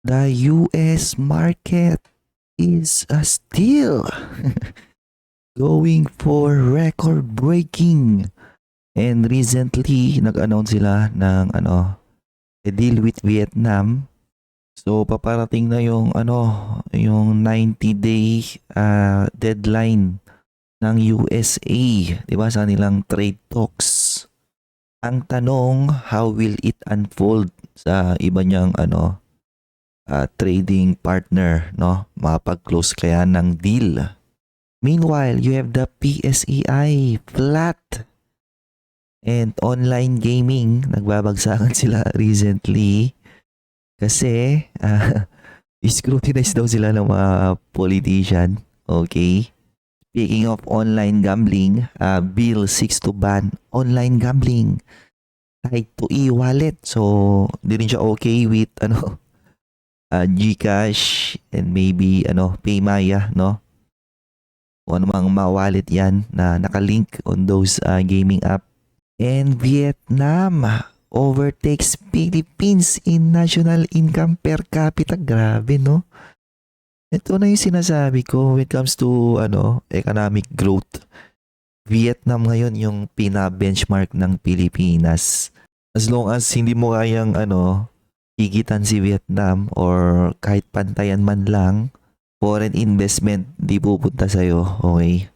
The US market is still going for record-breaking. And recently, nag-announce sila ng a deal with Vietnam. So paparating na yung yung 90-day deadline ng USA, 'di ba, sa nilang trade talks. Ang tanong, how will it unfold sa iba niyang trading partner, no? Mapag-close kaya ng deal. Meanwhile, you have the PSEI flat and online gaming. Nagbabagsakan sila recently kasi scrutinize daw sila ng mga politician. Okay? Speaking of online gambling, Bill 6 to ban online gambling tied to e-wallet. So, hindi rin siya okay with GCash and maybe Paymaya, no? O anumang ma-wallet yan na nakalink on those gaming app. And Vietnam overtakes Philippines in national income per capita. Grabe, no? Ito na yung sinasabi ko when it comes to economic growth. Vietnam ngayon yung pina-benchmark ng Pilipinas. As long as hindi mo kayang higitan si Vietnam or kahit pantayan man lang, foreign investment di pupunta sa'yo, okay?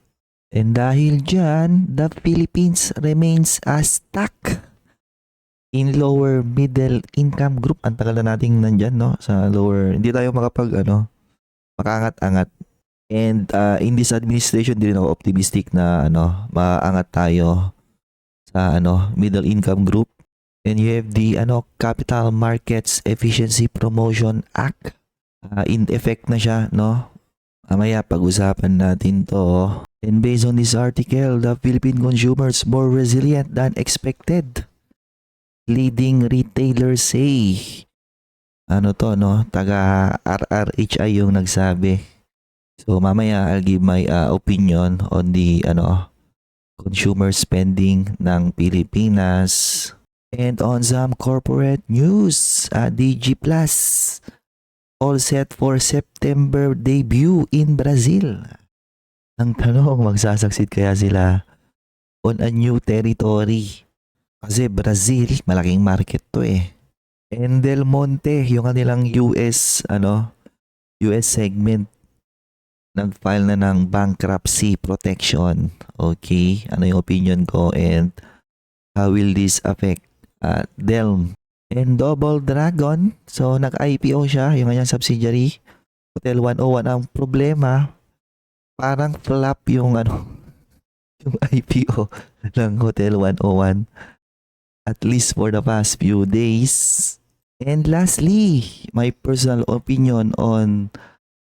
And dahil dyan, the Philippines remains stuck in lower middle income group. Ang tagal na nating nandyan, no? Sa lower, hindi tayo makaangat-angat. And in this administration, din ako optimistic na maangat tayo sa middle income group. And you have the Capital Markets Efficiency Promotion Act. In effect na siya, no? Mamaya pag-usapan natin to. And based on this article, the Philippine consumers more resilient than expected. Leading retailers say. Taga RRHI yung nagsabi. So mamaya I'll give my opinion on the consumer spending ng Pilipinas. And on some corporate news, DG Plus all set for September debut in Brazil. Ang tanong, magsasucceed kaya sila on a new territory? Kasi Brazil, malaking market to eh. And Del Monte, yung kanilang US segment, nag-file na ng bankruptcy protection. Okay, ano yung opinion ko and how will this affect Delm? And Double Dragon, so nag-IPO siya, yung kanyang subsidiary, Hotel 101. Ang problema, parang flop yung yung IPO ng Hotel 101, at least for the past few days. And lastly, my personal opinion on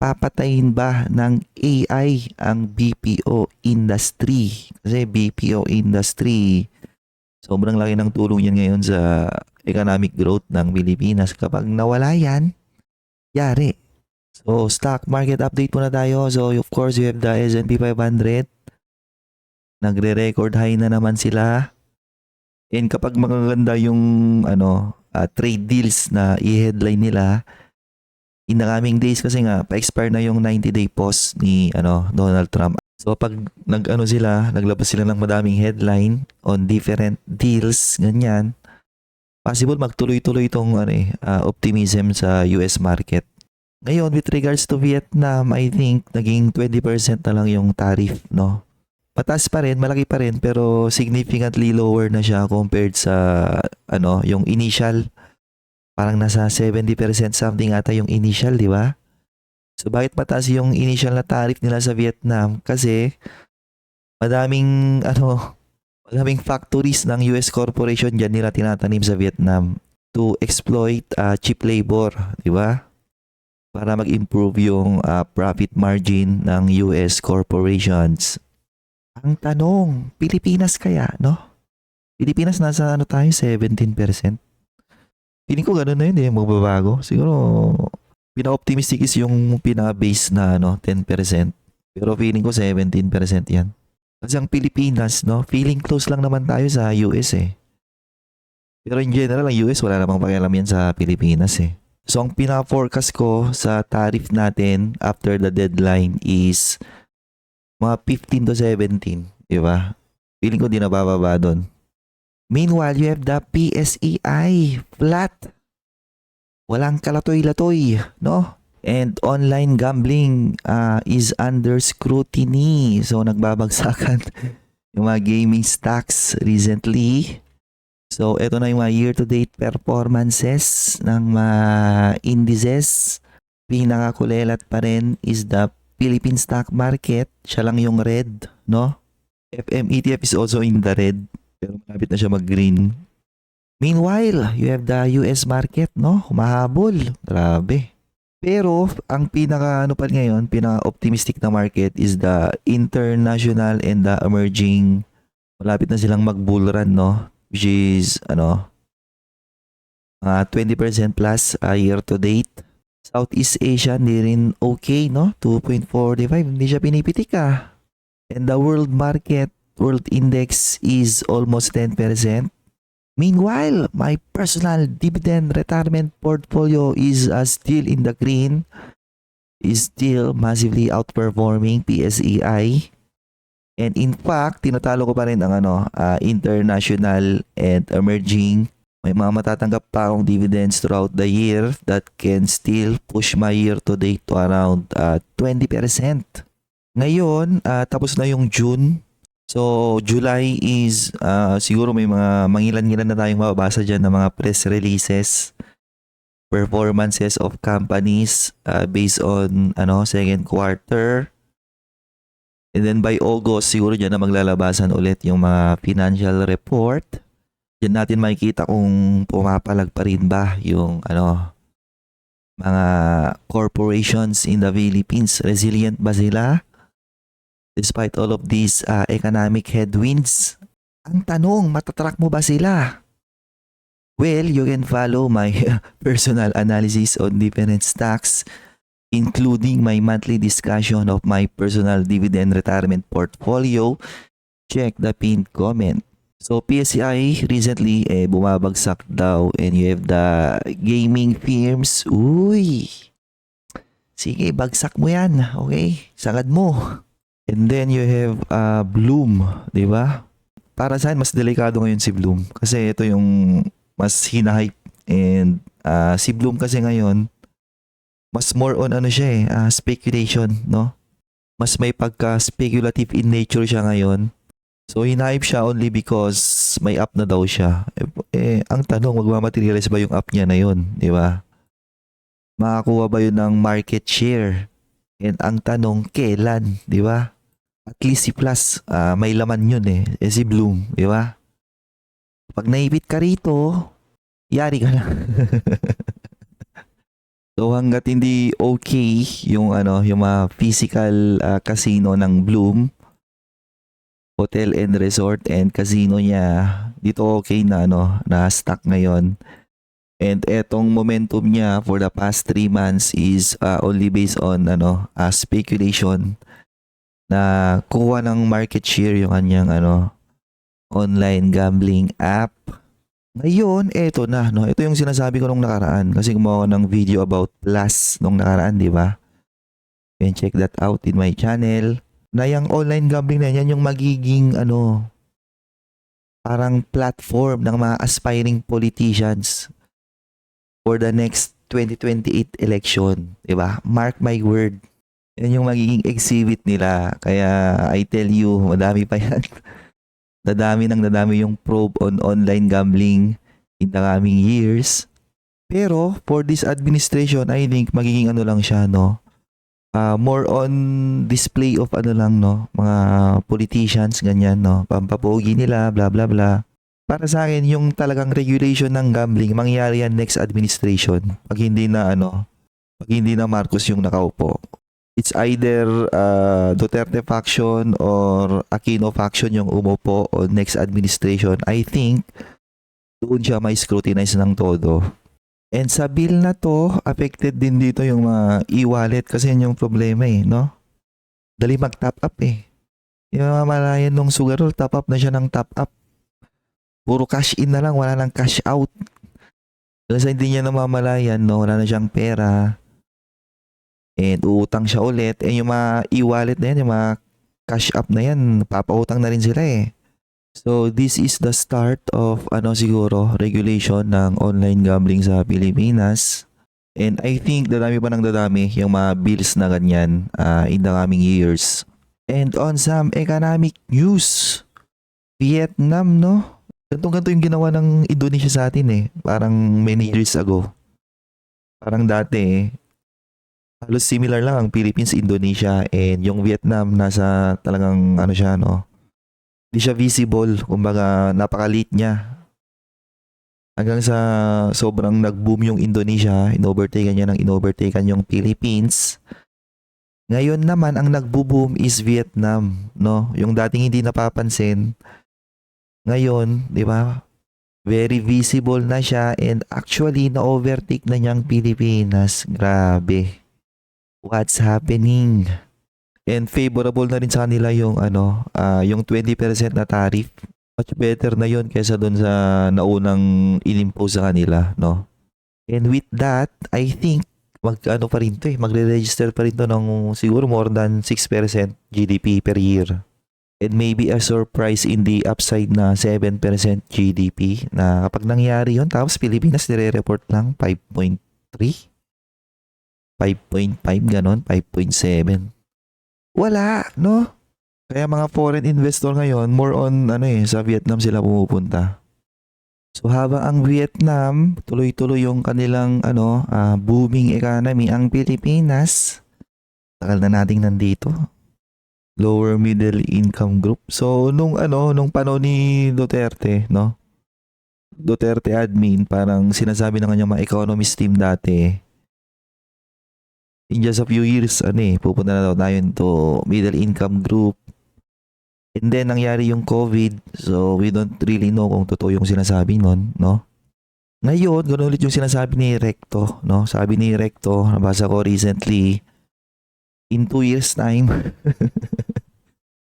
papatayin ba ng AI ang BPO industry? Kasi BPO industry, sobrang laki ng tulong yan ngayon sa economic growth ng Pilipinas. Kapag nawala yan, yari. So, stock market update muna tayo. So, of course, you have the S&P 500. Nagre-record high na naman sila. And kapag magaganda yung trade deals na i-headline nila, in the coming days kasi nga, pa-expire na yung 90-day pause ni Donald Trump. So pag naglabas sila ng madaming headline on different deals, ganyan, possible magtuloy-tuloy itong optimism sa US market. Ngayon, with regards to Vietnam, I think naging 20% na lang yung tariff, no? Mataas pa rin, malaki pa rin, pero significantly lower na siya compared sa yung initial. Parang nasa 70% something ata yung initial, di ba? So bakit mataas yung initial na tariff nila sa Vietnam? Kasi madaming factories ng US corporation dyan nila tinatanim sa Vietnam to exploit cheap labor, di ba? Para mag-improve yung profit margin ng US corporations. Ang tanong, Pilipinas kaya, no? Pilipinas nasa tayo, 17%. Feeling ko gano'n na yun, magbabago. Siguro, pinaka-optimistic is yung pinaka-base na 10%. Pero feeling ko 17% yan. Kasi ang Pilipinas, no, feeling close lang naman tayo sa US eh. Pero in general, ang US wala namang pakialam yan sa Pilipinas eh. So ang pina-forecast ko sa tariff natin after the deadline is mga 15 to 17, di ba? Feeling ko di na bababa doon. Meanwhile, you have the PSEI flat. Walang kalatoy-latoy, no? And online gambling is under scrutiny. So nagbabagsakan yung mga gaming stocks recently. So ito na yung mga year-to-date performances ng mga indices. Pinakakulelat pa rin is the Philippine stock market. Siya lang yung red, no? FMETF is also in the red. Pero malapit na siya mag-green. Meanwhile, you have the US market, no? Humahabol. Grabe. Pero, ang pinaka optimistic na market is the international and the emerging. Malapit na silang mag-bull run, no? Which is, 20% plus year to date. Southeast Asia, hindi rin okay, no? 2.45. Hindi siya pinipitik, And the world market, world index is almost 10%. Meanwhile, my personal dividend retirement portfolio is still in the green, is still massively outperforming PSEI. And in fact, tinatalo ko pa rin ang international and emerging. May mga matatanggap pa akong dividends throughout the year that can still push my year to date to around 20%. Ngayon, tapos na yung June. So, July is siguro may mga mangilan-ngilan na tayong mababasa dyan ng mga press releases, performances of companies based on second quarter. And then by August, siguro dyan na maglalabasan ulit yung mga financial report. Diyan natin makikita kung pumapalag pa rin ba yung mga corporations in the Philippines. Resilient ba sila? Despite all of these economic headwinds, ang tanong, matatrack mo ba sila? Well, you can follow my personal analysis on different stocks, including my monthly discussion of my personal dividend retirement portfolio. Check the pinned comment. So, PSEI recently, bumabagsak daw, and you have the gaming firms. Uy! Sige, bagsak mo yan. Okay? Sagad mo. And then you have Bloom, di ba? Para sa akin, mas delikado ngayon si Bloom. Kasi ito yung mas hinahype. And si Bloom kasi ngayon, mas more on speculation, no? Mas may pagka-speculative in nature siya ngayon. So, hinahype siya only because may up na daw siya. Ang tanong, magmamaterialize ba yung up niya na yun? Di ba? Makakuha ba yun ng market share? And ang tanong, kailan? Di ba? At least si Plus, may laman yun si Bloom, di ba? Pag naipit ka rito, yari ka na. So hanggat hindi okay yung yung mga physical casino ng Bloom, hotel and resort and casino niya, dito okay na na stock ngayon. And etong momentum niya for the past 3 months is only based on speculation na kuha ng market share yung kanyang online gambling app. Ngayon, eto na, no? Ito yung sinasabi ko nung nakaraan kasi gumawa ko ng video about Plus nung nakaraan, di ba? You can check that out in my channel. Na yung online gambling na yan yung magiging parang platform ng mga aspiring politicians for the next 2028 election, di ba? Mark my word. Yan yung magiging exhibit nila. Kaya I tell you, madami pa yan. Nadami yung probe on online gambling in the coming years. Pero for this administration, I think magiging lang siya, more on display of mga politicians, ganyan, pampapogi nila, bla bla bla. Para sa akin, yung talagang regulation ng gambling, mangyayari yan next administration. Pag hindi na Marcos yung nakaupo. It's either Duterte faction or Aquino faction yung umupo o next administration. I think doon siya may scrutinize ng todo. And sa bill na to, affected din dito yung mga e-wallet kasi yan yung problema no? Dali mag-top up Yung mga malayan nung Sugarol, top up na siya ng top up. Puro cash in na lang, wala nang cash out. Hanggang sa hindi niya namamalayan, no, wala na siyang pera, and uutang siya ulit, eh yung mga e-wallet na yan, yung mga cash app na yan, papautang na rin sila eh. So this is the start of ano siguro regulation ng online gambling sa Pilipinas. And I think dadami pa ng dadami yung mga bills na ganyan in the coming years. And on some economic news, Vietnam, no? Ganito yung ginawa ng Indonesia sa atin eh. Parang many years ago. Parang dati eh. Halos similar lang ang Philippines, Indonesia, and yung Vietnam nasa talagang ano siya, no? Hindi siya visible. Kumbaga napaka-late niya. Hanggang sa sobrang nag-boom yung Indonesia, inovertaken niya ng inovertaken yung Philippines. Ngayon naman, ang nagbo-boom is Vietnam, no? Yung dating hindi napapansin, ngayon, di ba? Very visible na siya, and actually na-overtake na niyang Pilipinas. Grabe. What's happening? And favorable na rin sa kanila yung yung 20% na tariff. Much better na yun kaysa doon sa naunang inimpose sa kanila, no? And with that, I think pa rin to eh, magre-register pa rin to ng siguro more than 6% GDP per year. And maybe a surprise in the upside na 7% GDP na kapag nangyari yun, tapos Pilipinas nire-report lang 5.3, 5.5 ganon, 5.7. Wala, no? Kaya mga foreign investor ngayon, more on sa Vietnam sila pumupunta. So habang ang Vietnam, tuloy-tuloy yung kanilang booming economy, ang Pilipinas, takal na nating nandito. Lower middle income group. So nung panahon ni Duterte, no? Duterte admin, parang sinasabi ng kanyang mga economist team dati, in just a few years, pupunta na daw tayo into middle income group. And then, nangyari yung COVID. So, we don't really know kung totoo yung sinasabi nun, no? Ngayon, ganoon ulit yung sinasabi ni Recto, no? Sabi ni Recto, nabasa ko recently, in 2 years time,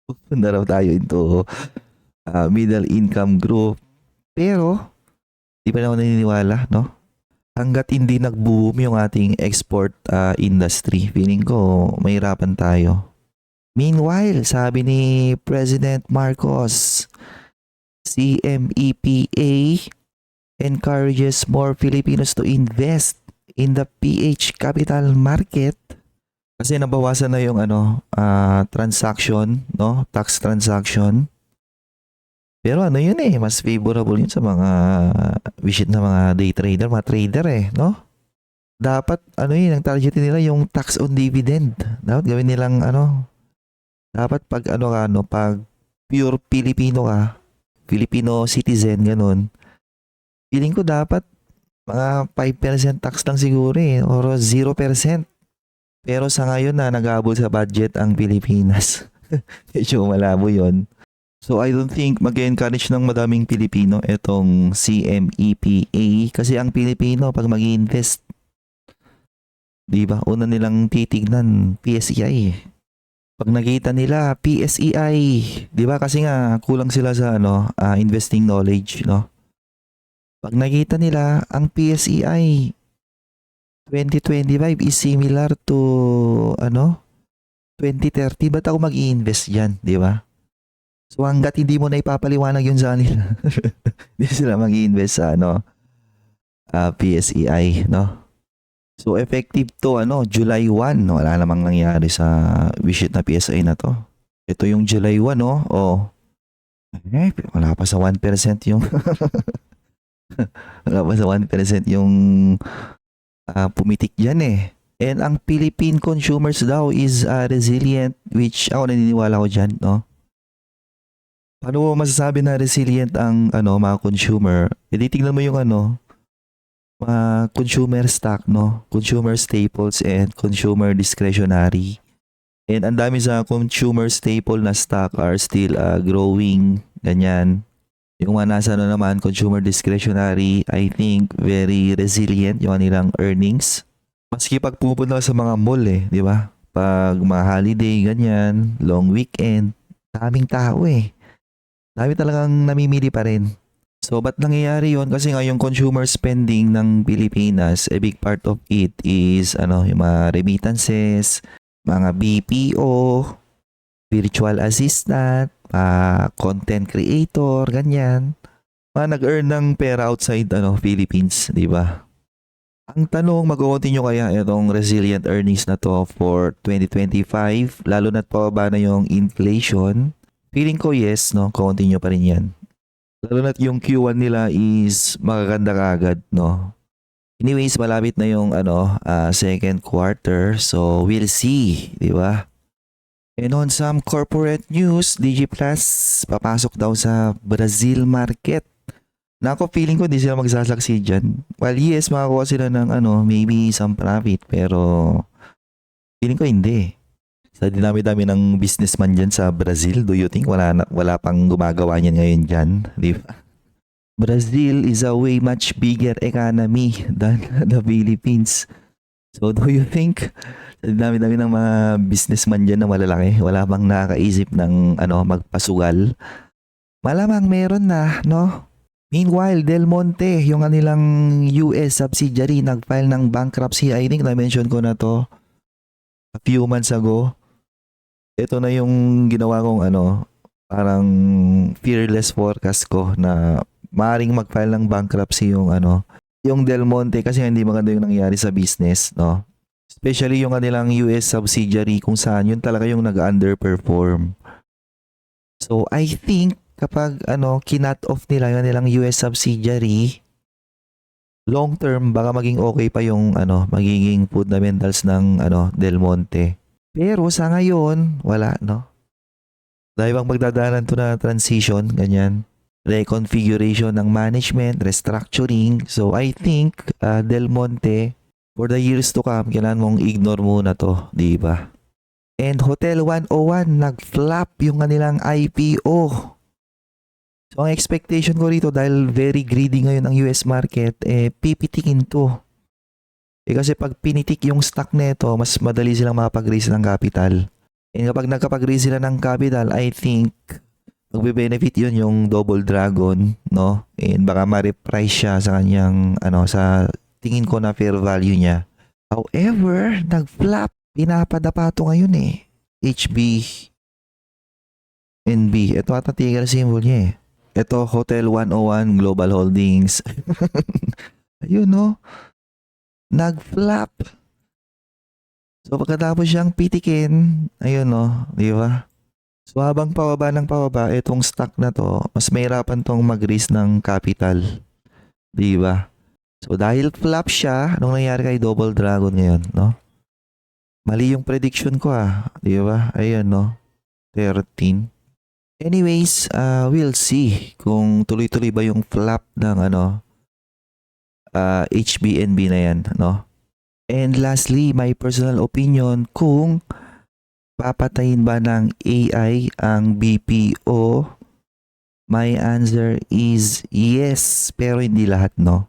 pupunta raw tayo into middle income group. Pero, di pa na ako naniniwala, no? Hanggat hindi nag-boom yung ating export industry, feeling ko mahirapan tayo. Meanwhile, sabi ni President Marcos, CMEPA encourages more Filipinos to invest in the PH capital market kasi nabawasan na yung transaction, no? Tax transaction. Pero yun eh, mas favorable yun sa mga visit na mga day trader, mga trader eh, no? Dapat ang targetin nila yung tax on dividend. Dapat gawin nilang dapat pag pag pure Filipino ka, Filipino citizen, ganun, feeling ko dapat mga 5% tax lang siguro eh, or 0%. Pero sa ngayon na nag-aabot sa budget ang Pilipinas. Medyo malabo yon. So I don't think mag-encourage ng madaming Pilipino itong CMEPA kasi ang Pilipino pag mag-invest, di ba, una nilang titignan PSEI. Pag nakita nila PSEI, 'di ba? Kasi nga kulang sila sa investing knowledge, no? Pag nakita nila ang PSEI 2025 is similar to 2030, ba't ako mag-i-invest diyan, 'di ba? So hangga't hindi mo na ipapaliwanag 'yun sa kanila, hindi sila mag-i-invest sa PSEI, no? So effective to July 1, no? Wala namang nangyari sa visit na PSI na to. Ito yung July 1, no? Oh. Wala pa sa 1% yung wala pa sa 1% yung pumitik diyan eh. And ang Philippine consumers daw is resilient, which ako naniniwala ko diyan, no? Paano mo masasabi na resilient ang mga consumer? E tingnan mo yung consumer stock, no? Consumer staples and consumer discretionary. And ang dami sa consumer staple na stock are still growing, ganyan. Yung mga nasa naman, consumer discretionary, I think very resilient yung kanilang earnings. Maski pag pupunta sa mga mall di ba? Pag mga holiday, ganyan, long weekend, daming tao eh. Dami talagang namimili pa rin. So, ba't nangyayari yun? Kasi nga yung consumer spending ng Pilipinas, a big part of it is yung mga remittances, mga BPO, virtual assistant, content creator, ganyan. Mga nag-earn ng pera outside Philippines, di ba? Ang tanong, mag-continue kaya itong resilient earnings na to for 2025, lalo na't pababa na yung inflation? Feeling ko yes, no? Continue pa rin yan. Lalo na't yung Q1 nila is magaganda kaagad, no? Anyways, malapit na yung second quarter, so we'll see, di ba? And on some corporate news, DigiPlus papasok daw sa Brazil market. Nako, feeling ko di sila magsasucceed dyan. Well, yes, makakuha sila ng maybe some profit, pero feeling ko hindi. Sa dinami-dami ng businessman dyan sa Brazil, do you think wala pang gumagawa niyan ngayon dyan? Di ba? Brazil is a way much bigger economy than the Philippines. So do you think sa dami-dami ng mga businessman dyan na malalaki, wala bang nakakaisip ng magpasugal? Malamang meron na, no? Meanwhile, Del Monte, yung kanilang US subsidiary, nag-file ng bankruptcy. I think na-mention ko na to a few months ago. Ito na yung ginawa kong parang fearless forecast ko na maaaring mag-file ng bankruptcy yung Del Monte kasi hindi maganda yung nangyari sa business, no? Especially yung kanilang US subsidiary kung saan yun talaga yung nag-underperform. So, I think kapag kinat off nila yung nilang US subsidiary, long term baka maging okay pa yung magiging fundamentals ng Del Monte. Pero sa ngayon, wala, no? Dahil bang magdadaanan to na transition, ganyan, reconfiguration ng management, restructuring. So I think Del Monte, for the years to come, kailangan mong ignore muna to, di ba? And Hotel 101, nag-flop yung kanilang IPO. So ang expectation ko rito dahil very greedy ngayon ang US market, pipitikin to. Kasi pag pinitik yung stock nito, mas madali silang makapag-raise ng capital. And kapag nagkapag-raise sila ng capital, I think magbe-benefit yun yung Double Dragon, no? And baka ma-reprice siya sa kanyang, sa tingin ko na fair value niya. However, nag-flop. Pinapadapa to ngayon HBNB. Ito ata ticker symbol niya eh. Ito, Hotel 101 Global Holdings. Ayun, no? Nag-flop. So, pagkatapos siyang pitikin, ayun, no? Di ba? So, habang pababa ng pababa, itong stock na to, mas mahirapan tong mag-raise ng capital. Di ba? So, dahil flop siya, anong nangyari kay Double Dragon ngayon, no? Mali yung prediction ko di ba? Ayan, no? 13. Anyways, we'll see kung tuloy-tuloy ba yung flop ng HBNB na yan, no? And lastly, my personal opinion, kung papatayin ba ng AI ang BPO, my answer is yes, pero hindi lahat, no?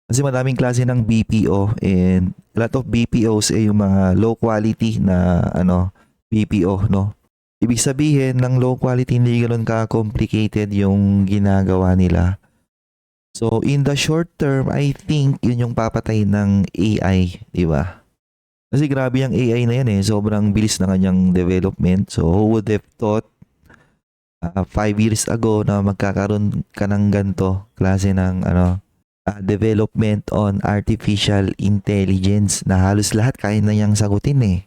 Kasi madaming klase ng BPO and a lot of BPOs yung mga low quality na BPO, no? Ibig sabihin ng low quality hindi ganoon ka-complicated yung ginagawa nila. So in the short term, I think yun yung papatayin ng AI, di ba? Kasi grabe yung AI na yan sobrang bilis na kanyang development. So who would have thought 5 years ago na magkakaroon ka ng ganito klase ng development on artificial intelligence na halos lahat kaya na niyang sagutin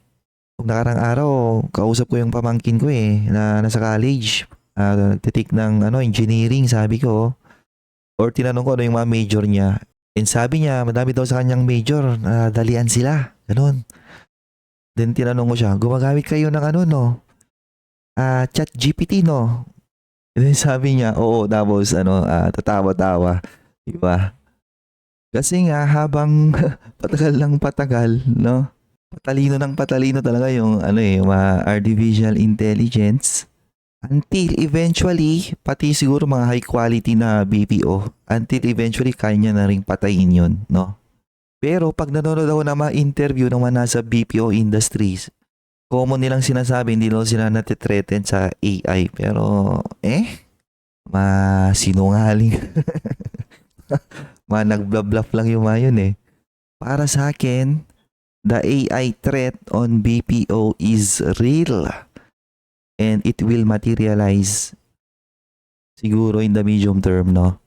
Kung nakarang araw, kausap ko yung pamangkin ko na nasa college. Nagtitik ng engineering, sabi ko. Or tinanong ko yung mga major niya. And sabi niya, madami daw sa kanyang major, dalian sila. Ganun. Then tinanong ko siya, gumagamit kayo ng chat GPT, no? And then sabi niya, oo, tapos tatawa-tawa. Diba? Kasi nga habang patagal ng patagal, no? Patalino ng patalino talaga yung mga artificial intelligence until eventually pati siguro mga high quality na BPO until eventually kaya niya na ring patayin yun, no? Pero pag nanonood ako ng mga interview ng mga nasa BPO industries, common nilang sinasabi hindi daw sila natithreaten sa AI pero Masinungaling. Nagblablaf lang yung mga yun eh. Para sa akin, the AI threat on BPO is real and it will materialize siguro in the medium term, no?